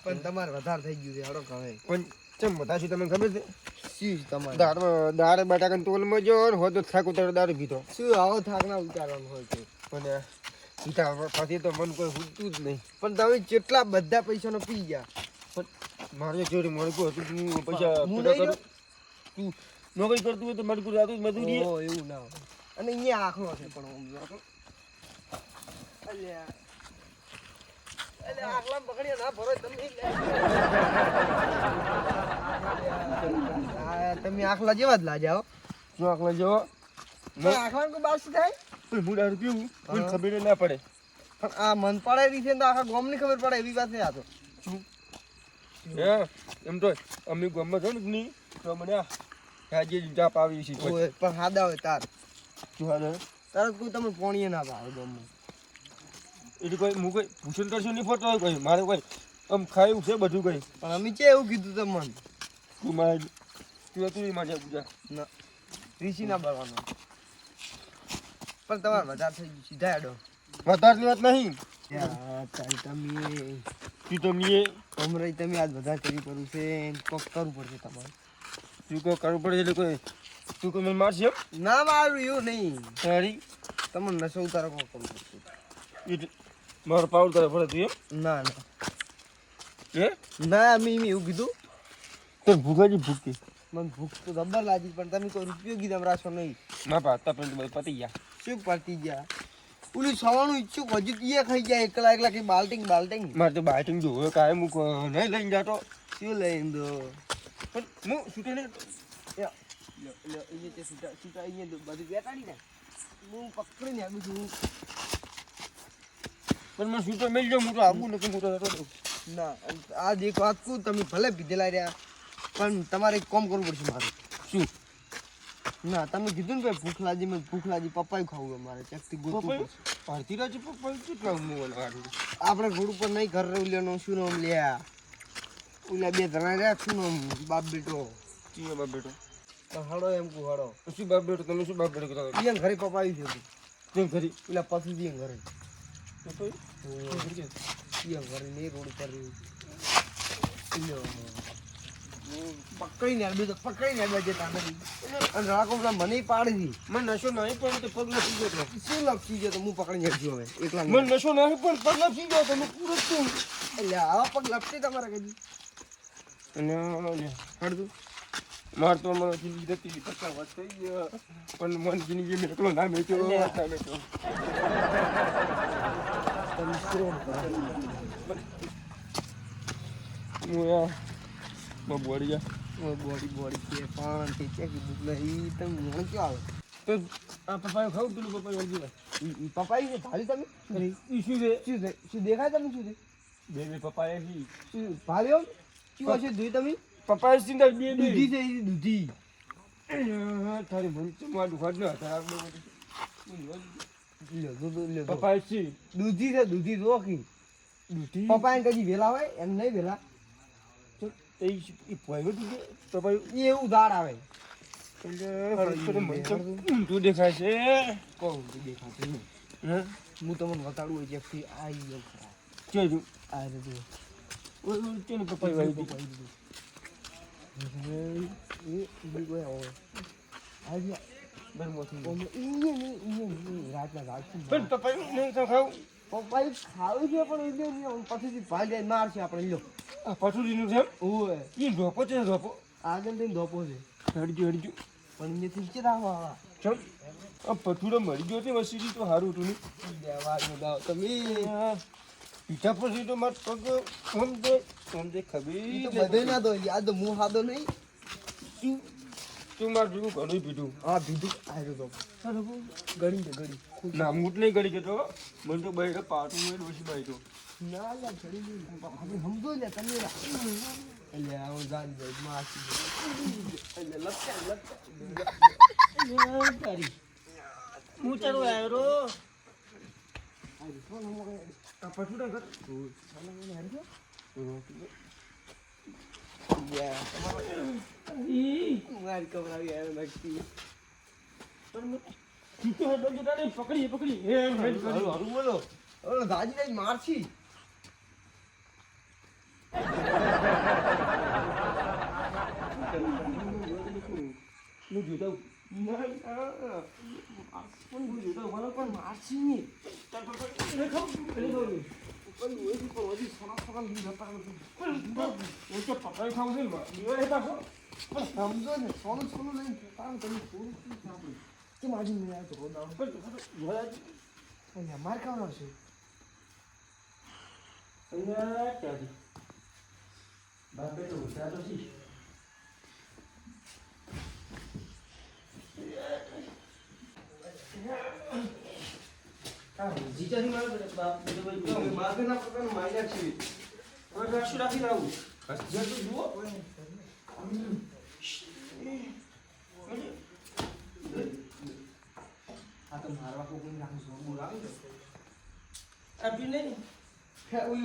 પણ તમારે વધારે થઈ ગયું છે હડો કહે પણ ચમ બધા શું તમને ખબર છે શું તમારે દાળ બટાકા તોલમાં જો હો તો થાક ઉતાર દારૂ પીધો શું આવો થાક ના ઉતારવાનું હોય છે પણ પીતા પછી તો મન કોઈ હુંતું જ નહીં પણ તમે કેટલા બધા પૈસાનો પી ગયા પણ મારે ચોરી મળકું હતું હું પૈસા હું પૂરા નહીં કરું તું નોકરી કરતું હોય તો મળકું રાતું મજૂરી ઓ એવું ના હોય અને અહીંયા આખલો છે પણ આમ જો અલ્યા આખલા પકડ્યા ના ભરો તમે આખલા જેવા જ લાગ્યા હો શું આખલા જેવો આખલા કોઈ બાસી થાય પણ હું દારૂ પીવું કોઈ ખબર ના પડે પણ આ મન પડે છે તો આખા ગામની ખબર પડે એવી વાત છે આ તો શું હે એમ તો અમે ગામમાં છો ને નહીં તો મને આજે જાપ આવી છે પણ હાદા હોય તાર શું હાલ તાર કોઈ તમે પોણીએ ના ભાવે ગામમાં એટલે કોઈ હું કોઈ ભૂષણ કરશું નહીં ફરતો હોય કોઈ મારે કોઈ આમ ખાયું છે બધું કઈ પણ અમે છે એવું કીધું તમને તું મારે તું તું મારે પૂજા ના રીસી ના બળવાનો પણ તમારે વધારે થઈ ગયું સીધા એડો વધારની વાત નહીં તમે તું તમે હમણાં તમે આજ વધારે કરી પડ્યું છે કોક કરવું પડશે તમારે તું કોઈ કરવું પડે એટલે કોઈ તું કોઈ મને મારશે એમ ના મારું એવું નહીં તારી તમને નશો ઉતારો કોક કરવું પડશે એટલે મારો પાવર કરે પડે તું એમ ના ના હે ના અમે એવું કીધું તો ભૂખાજી ભૂખી મને ભૂખ તો જબર લાગી પણ તમે કોઈ રૂપિયો કીધા રાશો નહીં ના પા તપન તો પતી ગયા શું પડતી ગયા ઓલું સવાનું ઈચ્છું હજુ એ ખાઈ જાય એકલા એકલા કે બાલ્ટિંગ મારે તો બાઇટિંગ જોવે કાંઈ મૂક નહીં લઈને જાતો શું લઈને દો પણ હું છૂટે નહીં બધું બેટાડી ને હું પકડીને આવું છું પણ મને છૂટો મેળ જાઉં હું તો આવું નથી હું તો જતો ના આજ એક વાત કહું તમે ભલે પીધેલા રહ્યા પણ તમારે એક કામ કરવું પડશે મારે શું ના તમે કીધું ને ભૂખ લાગી પપ્પાઈ ખાવું અમારે ચકથી ગોતવું પડશે ભારતી રાજ્ય પપ્પા કેટલા હું આપણે રોડ ઉપર નહીં ઘર લેવાનું શું નામ લ્યા ઓલા બે જણા રહ્યા શું નામ બાપ બેટો ચીયો બાપ બેટો હડો એમ કહું હડો શું બાપ બેટો તમે શું બાપ બેટો કરાવે ઈયન ઘરે પપાવી છે કેમ ખરી ઓલા પશુ જી ઘરે પપ્પા ઈયન ઘરે નહીં રોડ ઉપર પકડીને આવ્યું તો પકડીને આવ્યા છે તમે અને રાખો મને પાડી મને નશો નહીં પણ તો પગ નથી ગયો શું લપસી ગયો તો હું પકડીને આવ્યો હવે એકલા મને નશો નહીં પણ પગ નથી ગયો તમે પૂરો છું એટલે આવા પગ લપસી તમારે કદી અને હળદું માર તો મને જિંદગી હતી 50 વર્ષ થઈ ગયા પણ મન જિંદગી મેં એકલો ના મેચ્યો ના મેચ્યો તમે શું હું યાર બોડી જા બોડી કે પાન કે ચેક દુખ નહીં તમે મને ક્યાં આવે તો આ પપ્પાએ ખાવું પેલું પપ્પાએ વળગી પપાઈ ને ભાલી તમે શું છે શું દેખાય તમે શું છે બે પપ્પાએ શું ભાલ્યો શું હશે જોઈ તમે પપ્પાએ સિંગલ બે દૂધી છે એ દૂધી તારી મન તો મારું ઘર ન હતા પપાઈ પપ્પાએ સી દૂધી છે દૂધી રોકી દૂધી પપાઈ કદી વેલા હોય એમ નહીં વેલા એ પોઈવો તું પપ્પાએ એવું દાડ આવે તું દેખાય છે કહું દેખાતું હે હું તમને બતાડું હોય જેથી આવી ગયો કેજું આ રીતે તેને પપ્પાએ વાળી દીધી પણ પપ્પાએ નહીં ખાવું પપ્પાઈ ખાવું છે પણ પછીથી ભાઈ જાય મારશે આપણે લો આ પછુડીનું છે ઓય એ ધોપો છે ધોપો આગળ થઈને ધોપો છે હડજો પણ અહીંયાથી નીચે રાખવા ચમ આ પથુડો મરી ગયો છે વસીડી તો સારું હતું નહીં દેવાનું દાવ તમે પીઠા પછી તો મારે પગ સમજે ખબી બધે ના દો યાદ હું હાદો નહીં તું મારે ભેગું ઘણું પીધું હા બીજું આવ્યો તો ગળી છે ગળી ના મૂટ નહીં ગળી ગયો મને તો બહેરે પાટું મેં ઓછી બાઈ ના યાર ગળી નહીં આપણે સમજો લે તમે એટલે આવું જાણી જાય માસી એટલે લપટા તારી હું ચાલો આવ્યો પછુડા કર મારી કવરાવી આવ્યો નક્કી પકડી બોલો દાદી મારછી હું જોતા પણ મારશી નહીં. સમજો ને સોનું સોનું લઈને કામ કરી થોડું કેમ આજે નહીં આવ્યો તો માર કામ આવશે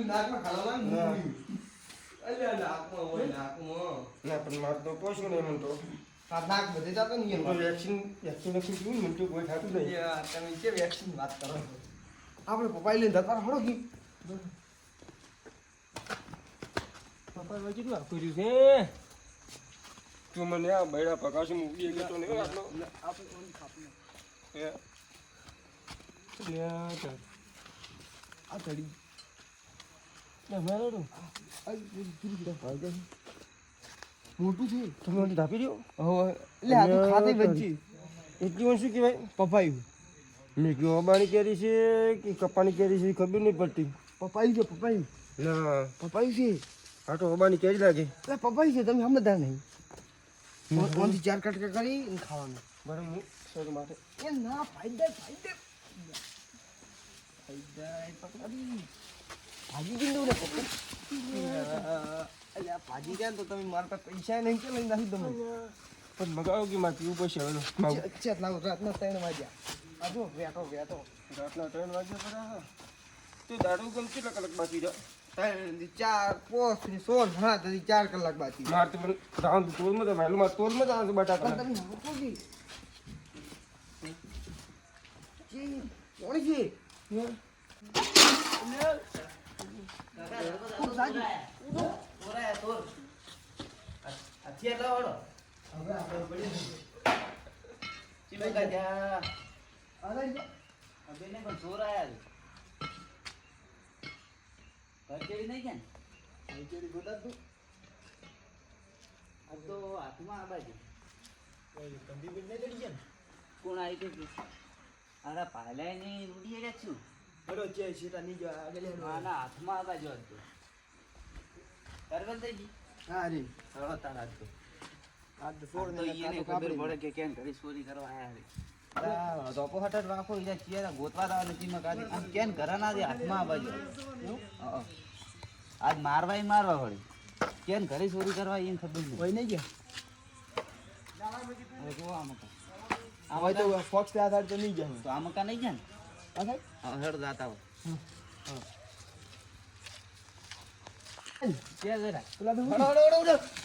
નાકમાં ખાવા ના પણ મારે તો પોષું નહીં મને તો નાક બધે જતો નહીં વેક્સિન પીવું મને તો કોઈ થતું નહીં. તમે કે વેક્સિન વાત કરો આપણે પપ્પાઈ લઈને જતા હળો કી પપ્પા કેટલું આપ્યું છે તું મને આ બૈડા પકાશું મૂકી ગયો તો નહીં આટલો આ ચડી મોટું છે તમે મને ધાપી દો એટલે આ તો ખાતે બચી એટલી વાર શું કહેવાય પપાયું મેં કયો અબાણી કેરી છે કે કપાની કેરી છે ખબર નહીં પડતી. પપાયું છે પપાયું ના પપાયું છે આ તો અબાણી કેરી લાગે. એટલે પપાયું છે તમે સમજદાર નહીં ઓનથી 4 કટકા કરી ને ખાવાનું બરાબર હું શરૂ માટે એ ના ફાયદા ફાયદા પકડી ભાજી દીધું ને પપ્પા અલ્યા ભાજી ગયા તો તમે મારા પાસે પૈસા નહીં કે લઈ નાખી તમે પણ મગાવો કે મારે પીવું પડશે હવે અચ્છા લાવો રાતના 3 વાગ્યા આ જો વેટો રાતના 3 વાગ્યા બરાબર તો દાડો ગમ કેટલા કલાક બાકી છે 4 5 ને 16 હા તો 4 કલાક બાકી મારે તો મને રાઉન્ડ તોલમાં તો વહેલું મારે તોલમાં જ આવે બટાકા તમે નાખો જી કોણ છે કોણ આવી ગયું? અરે પાલા ની રૂડી રહ્યા છું. આના હાથમાં આ બાજુ હતું. બરાબર થઈ ગઈ? હા રે ચલો તારા હાથ તો. આ તો તો એને ખબર પડે કે કેમ ઘરે ચોરી કરવા આયા રે. ધોપો હટટ રાખો ઈજા ચિયારા ગોતવા દાવ નથી માં કાઢી આમ કેમ ઘરે ના દે હાથમાં આ બાજુ. હા. આજ મારવા વળી. કેમ ઘરે ચોરી કરવા એને ખબર નહીં. કોઈ નહીં ગયા હવે જો આમ કા. હવે તો ફોક્સ पे आधार तो नहीं गया તો આમ કા નહીં ગયા ને? अच्छा હા હેડ જાતા હોય. કે જરા. પેલા તો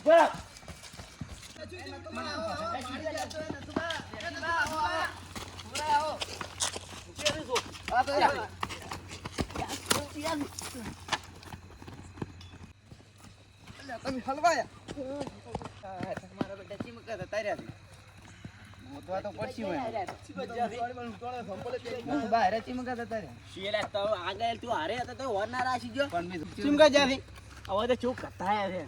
બરા. તમે હલવાયા તમારા બેટા ચીમકા હતા તાર્યા છે. ગોતવા તો પડશે હોય. બહાર ચીમકા હતા તાર્યા. શિયલા તો આગળ તું હારે હતા તો હોર ના રાશી ગયો. પણ મે ચીમકા જાવી. હવે તો ચોક કતાયા છે.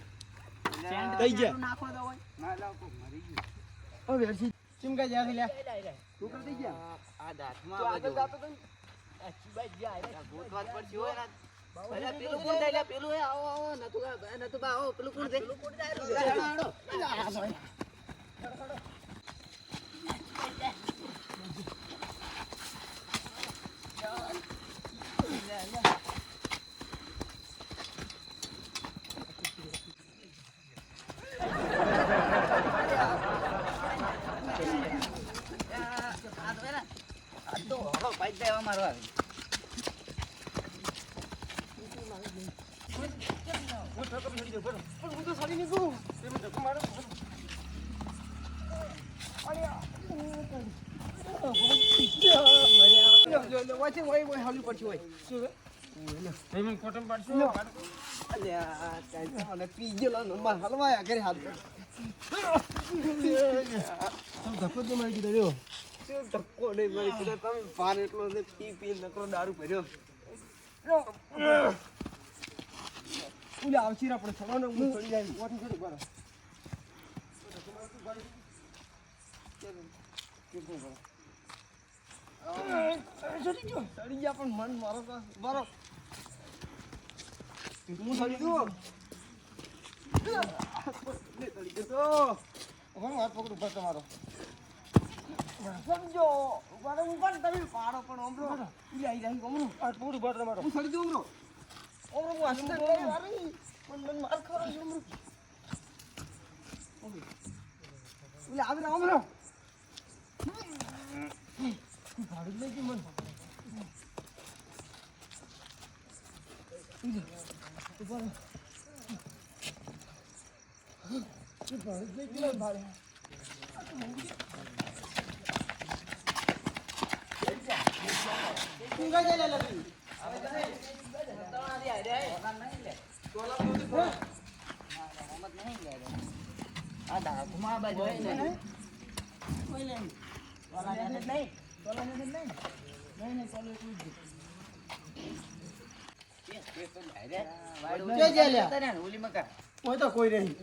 કઈ ગયા? નાખો તો હોય. ના લાવ કો મરી ગયો. ઓ વેરસી ચિમકા જાવી લે ટુકડા થઈ ગયા આ દાંતમાં આવે જાતો તો આ ચીબાઈ જાય. ગોતવા જ પડશે હોય ના. અરે પેલું કોણ જાય પેલું એ આવો નતું બા આવો પેલું કોણ જાય તો હળો પાઈ જાય મારવા તમે ફોટો પાડશો અલ્યા કાઈ મને પી ગયો લો માર હલવાયા ઘરે હાથ તમે ધક્કો જ મારી દીધો રહ્યો શું ધક્કો નહીં મારી દીધો તમે પાન એટલો ને પી નકરો દારૂ ભર્યો ઉલે આવશી આપણે છવાનો હું ચડી જાય ઓઠી ચડી બરો ચડી ગયા પણ મન મારો બરો હું ચડી દઉં ચડી ગયો હું હાથ પકડું પર તમારો સમજો ઉભા હું પણ તમે પાડો પણ ઓમરો ઉલે આવી જાય ઓમરો હાથ પકડું પર તમારો હું ચડી દઉં ઓમરો હું હાથ પકડું મારી પણ માર ખરો ઓમરો ઉલે આવી રામ ઓમરો ગાડી લઈ ગઈ મન ઉપર ગાડી લઈ ગઈ ભાડે તું ગઈ લે લે હવે તને તણા દે રે નહીં લે તોલા મોદી મોહમ્મદ નહીં લે આ દાખમાં બાજુ નહીં કોઈ નહીં તોલા ને નહીં તોલા ને નહીં નહીં તોલે કોઈ તો કોઈ નહીં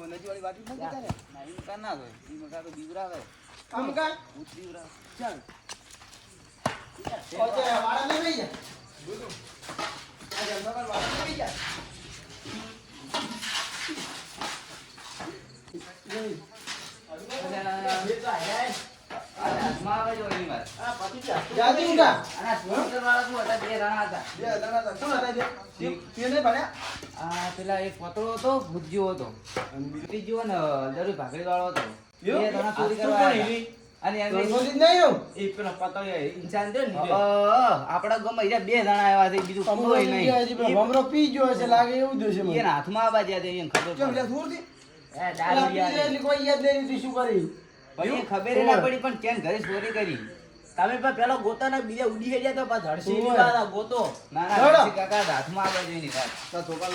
નજીવાળી વાત બીવરાવે કામ કર ચાલ ઓકે વાળા ને લઈ જા બોલો આજે અંદર વાળા લઈ જા પેલા એક પતળો હતો ભૂજ્યો હતો બીજો ને દરુ ભાખરી વાળો હતો બે જણા ચોરી કરવા આવ્યા. અને એમને એ પેલા પતળો ઇન્સાન છે ને આપડા ગામમાં બે જણા આવ્યા છે બીજું કોઈ નહીં હમરો પી ગયો છે લાગે એવું દોશે મને એના હાથમાં આવા જ્યાં એને ખબર કેમ લે દૂર થી દારૂ યાર કોઈ યાદ નહીં હતી શું કરી પછી ખબર ના પડી પણ કેમ ઘરે ચોરી કરી તમે પણ પેલો ગોતો ને બીજા ઉડી ગયા તો પાછા હડસી ની વાળા ગોતો ના ના કાકા હાથમાં આવા જોઈ ની તા ધોકા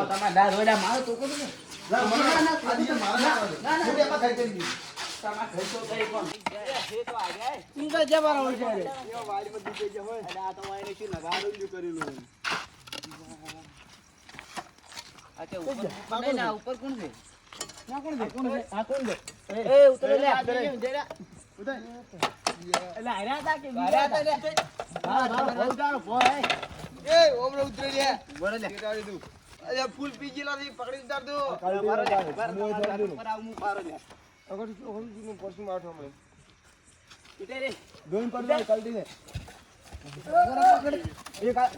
તમારે દાર રોડા મારો તો કોને ના મને આજે મારા ના હું એમાં ખાઈ કરી તમાર ઘર તો કરી કોણ એ તો આ ગયા તું તો જબારા હોય છે એ વાડી માં દીજે હોય એટલે આ તો વાયને શું લગાડું જ કરેલું અચ્છા ઉપર નહીં ના ઉપર કોણ છે ના કોણ છે આ કોણ છે એ ઉતરે લે ઉતર એટલે આર્યા હતા કે આર્યા હતા લે હા બહુ જાણો ભોય એ ઓમરો ઉતરે લે બોલે લે કેટાડી દઉં અરે ફૂલ પી ગયેલા થી પકડી ઉતાર દો મારો લે પર આવું હું પારો લે અગર નું પરસું માઠો મળે ઇટે રે દોન પર દો કલટી ને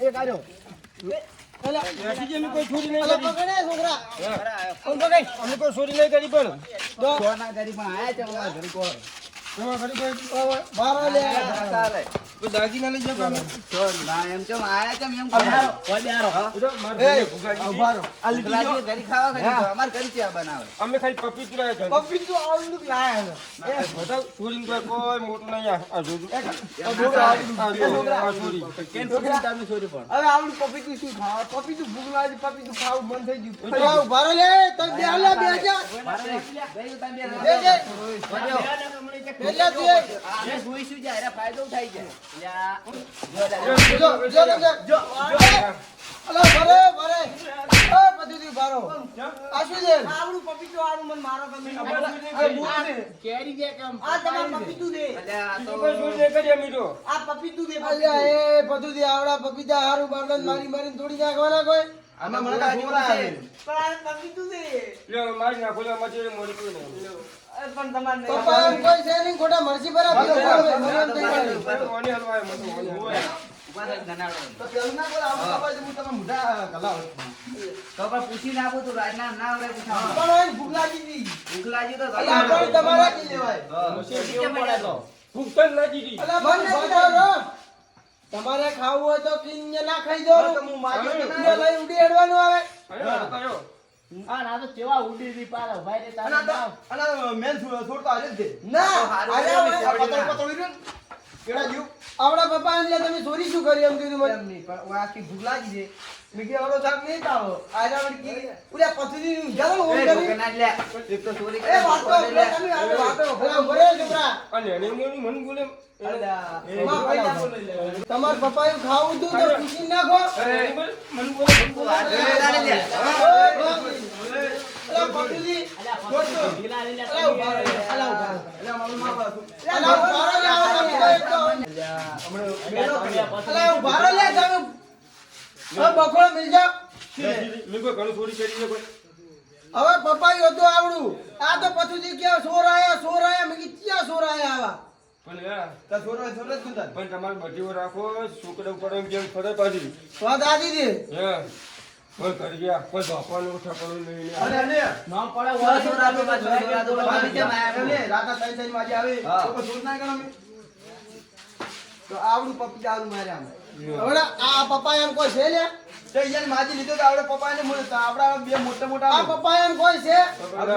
એક આજો કોઈ ચોરી નહીં અલા પકડે છોકરા કોણ પકડ અમે કોઈ ચોરી નહીં કરી પણ સોના કરી પણ આયા છે અમારા ઘરે કોણ એમાં ઘડી કોઈ મારો લે ચાલે કોઈ દાગીના લઈ જતો અમે ના એમ ચમ આયા છે એમ કોઈ બેરો મારે ઉભા રહો આ લીધી ઘરે ખાવા ખાલી અમાર ઘરે ચા બનાવે અમે ખાલી પપ્પી ચુરાયા છે પપ્પી તો આવડું લાયા છે બધા ચોરી કોઈ મોટું નહીં આ જોજો આ ચોરી કેમ છોકરી તમે છોરી પણ હવે આવડું પપ્પી તું શું ખાવા પપ્પી તું ભૂખ લાગી પપ્પી તું ખાવું બંધ થઈ ગયું અરે ઉભા રહો લે તમ બે હાલા બે જા પેલા દે આ જોઈશું જાય એરા ફાયદો ઉઠાઈ જાય જો અલા ભરે ભરે એ બધું દી બારો આશુ દે આવડું પપ્પી તો આવડું મન મારો તમે કેરી જે કામ આ તમાર પપ્પી તું દે અલ્યા આ તો કોઈ ચોરી નહીં કરી અમે તો આ પપ્પી તું દે અલ્યા એ બધું દે આવડા પપીતા હારું બારદન મારી મારીને તોડી નાખવાના કોઈ આમાં મને છોકરા આવે પણ આ પપ્પી તું દે લે મારી નાખો લે મજે મોરી કોઈ નહીં પણ તમાર નહીં પપ્પા એમ કોઈ છે નહીં ખોટા મરસી ભરા મને હલવાય મને હોય ઉભા થઈ ગનાડો તો પેલું ના કોઈ આવું પપ્પા હું તમે મુઢા ગલાવ તો પણ પૂછી નાખું તું રાજના ના આવડે પૂછા પણ એને ભૂખ લાગી હતી ભૂખ લાગી તો અલ્યા પણ તમારા કી લેવાય ભૂખ તો નથી દી અલ્યા મને બતાવો તમારે ખાવું હોય તો કિંગ ના ખાઈ દો તો હું માગી લઈ ઉડી હેડવાનું આવે કયો આ ના તો કેવા ઉડી દી પાલા ભાઈ રે તારા મેન છોડતો આજે જ ના અરે પતળ પતળ કેડા જીવ આપણા પપ્પા એમ લે તમે ચોરી શું કરી એમ કીધું મને એમ નહીં, પણ હું આખી ભૂખ લાગી છે. મેં કીધું હળો શાક નહીં ખાવો. આજા વળી કી, ઉડ્યા પથરી ઊંઝા તો ઓમ એ કરી. ઢોકના લે. એક તો ચોરી એ વાતો, કરે લે. તમે આ વાતો. અલા ઉભરે છોકરા અને એને મને બોલે અલ્યા, માં અલ્યા, ભાઈ તમાર પપ્પા એવું ખાવું હતું તો પૂછી નાખો મને બોલે તારે લે. અલા પટુજી અલા ઉભા રહો. અલા ઉભા રહો. અલ્યા, મારું માં બાપુ. અલા ઉભા રહો લે, આવો તમે તો એક તો. અલા ઉભા રહો લે તમે હવે બખોળો મિલ જાઓ મેં કોઈ ઘણું ચોરી કરી છે કોઈ હવે પપ્પા હતું આવડું આ તો પતુજી કે સોર આયા મેં કીધું ક્યાં સોર આયા આવા પણ યાર તાર છોરો જ તું તાર. પણ તમારે બટીઓ રાખો છોકરા ઉપર એમ જેમ ફરે પાછી વાત આજી દે હે કોઈ કરી ગયા કોઈ બાપાનું ઠાકોર લઈને અરે, અરે. ચોરા તો પાછો ચોરા તો પાછો કેમ આયા? એમ નહીં, રાતા ત્રણ ત્રણ વાગે આવે. હા. તો કોઈ છોડ ના કરો અમે. તો આવડું પપ્પી આવડું માર્યા અમે. હવે આ પપ્પા એમ કોઈ છે લે તો ઈયાને માજી લીધો તો આપણે પપ્પાને મળે તો આપણા બે મોટા મોટા આ પપ્પા એમ કોઈ છે અમે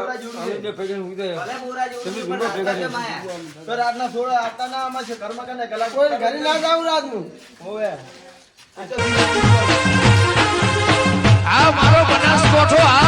જે ભેગા ઉદય ભલે બોરા જેવું તમે પણ ભેગા રાતા કેમ આયા? તો રાતના સોળા આપતા ના આમાં છે ઘરમાં કને કલાક કોઈ ઘરે ના જાવ રાતનું હોવે. આ મારો બનાસકોઠો આ